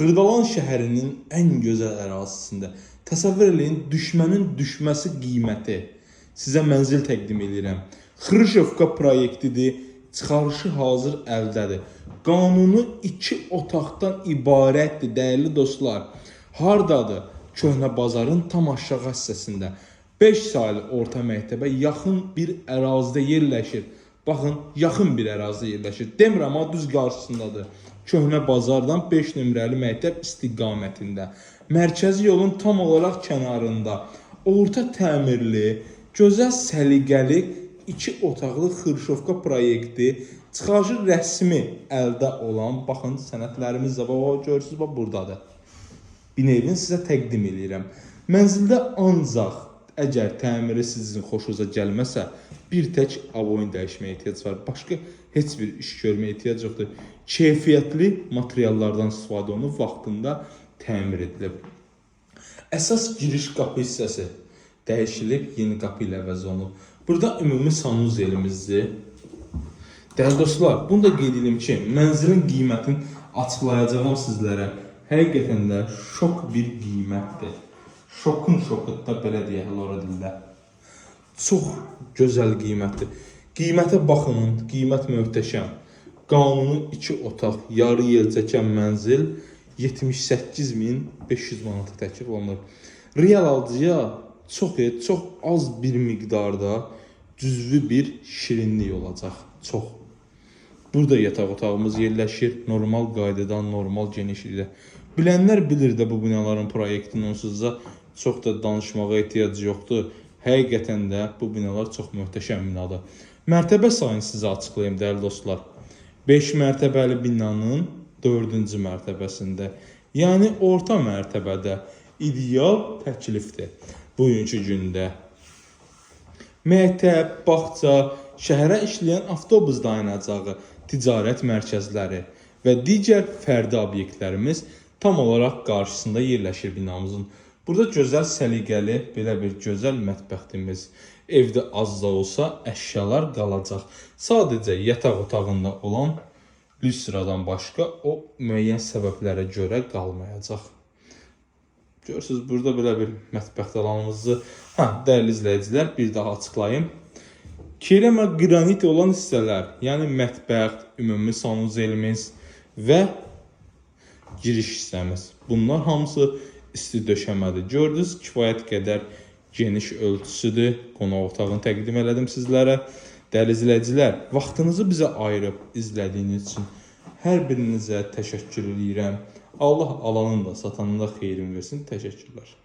Qırdalan şəhərinin ən gözəl ərazisində. Təsəvvür eləyin, düşmənin düşməsi qiyməti. Sizə mənzil təqdim edirəm. Xruşovka proyektidir, çıxarışı hazır əldədir. Qanunu 2 otaqdan ibarətdir, dəyərli dostlar. Hardadır? Köhnə bazarın tam aşağı hissəsində. 5 saylı orta məktəbə yaxın bir ərazidə yerləşir. Baxın, yaxın bir ərazidə yerləşir. Demirəm, amma düz qarşısındadır. Köhnə bazardan 5 nömrəli məktəb istiqamətində. Mərkəzi yolun tam olaraq kənarında. Orta təmirli, gözəl səliqəli 2 otaqlı Xruşovka proyekti, çıxarışı rəsmi əldə olan, baxın, sənədlərimiz də görürsünüz, buradadır. Binevini sizə təqdim edirəm. Mənzildə ancaq əgər təmiri sizin xoşunuza gəlməsə, bir tək aboyun dəyişməyə ehtiyac var. Başqa heç bir iş görməyə ehtiyac yoxdur. Keyfiyyətli materiallardan istifadə olunub, vaxtında təmir edilib. Əsas giriş qapı hissəsi dəyişilib, yeni qapı ilə əvəz olunub. Burada ümumi sanuzelimizdir. Dəyərli dostlar, bunu da qeyd edim ki, mənzilin qiymətini açıqlayacağım sizlərə. Həqiqətən də şok bir qiymətdir. Şokun şokunda belə deyək, Lora dildə. Çox gözəl qiymətdir. Qiymətə baxın, qiymət möhtəşəm. Qanunu 2 otaq, yarı yelçəkən mənzil 78.500 manata təklif olunur. Real alıcıya çox az bir miqdarda düzvü bir şirinlik olacaq. Çox. Burada yataq otağımız yerləşir, normal qaydadan, normal genişlikdə. Bilənlər bilir də bu binaların proyektini, onsuz da çox da danışmağa ehtiyac yoxdur. Həqiqətən də bu binalar çox möhtəşəm binadır. Mərtəbə sayını sizə açıqlayayım, dəyərli dostlar. 5 mərtəbəli binanın 4-cü mərtəbəsində, yəni orta mərtəbədə ideal təklifdir bugünkü gündə. Məktəb, bağça, şəhərə işləyən avtobus dayanacağı, ticarət mərkəzləri və digər fərdi obyektlərimiz tam olaraq qarşısında yerləşir binamızın. Burada gözəl səliqəli, belə bir gözəl mətbəxtimiz. Evdə az da olsa əşyalar qalacaq. Sadəcə yataq otağında olan lüstradan başqa o müəyyən səbəblərə görə qalmayacaq. Görürsünüz, burada belə bir mətbəxt alanımızı, dəyərli izləyicilər, bir daha açıqlayayım. Kerama qranit olan hissələr, yəni mətbəxt, ümumi sanuzelimiz və giriş hissəmiz. Bunlar hamısı isti döşəmədir. Gördünüz, kifayət qədər geniş ölçüsüdür. Qonaq otağını təqdim elədim sizlərə. Dəyərli izləyicilər, vaxtınızı bizə ayırıb izlədiyiniz üçün hər birinizə təşəkkür edirəm. Allah alanın da, satanın da xeyrin versin. Təşəkkürlər.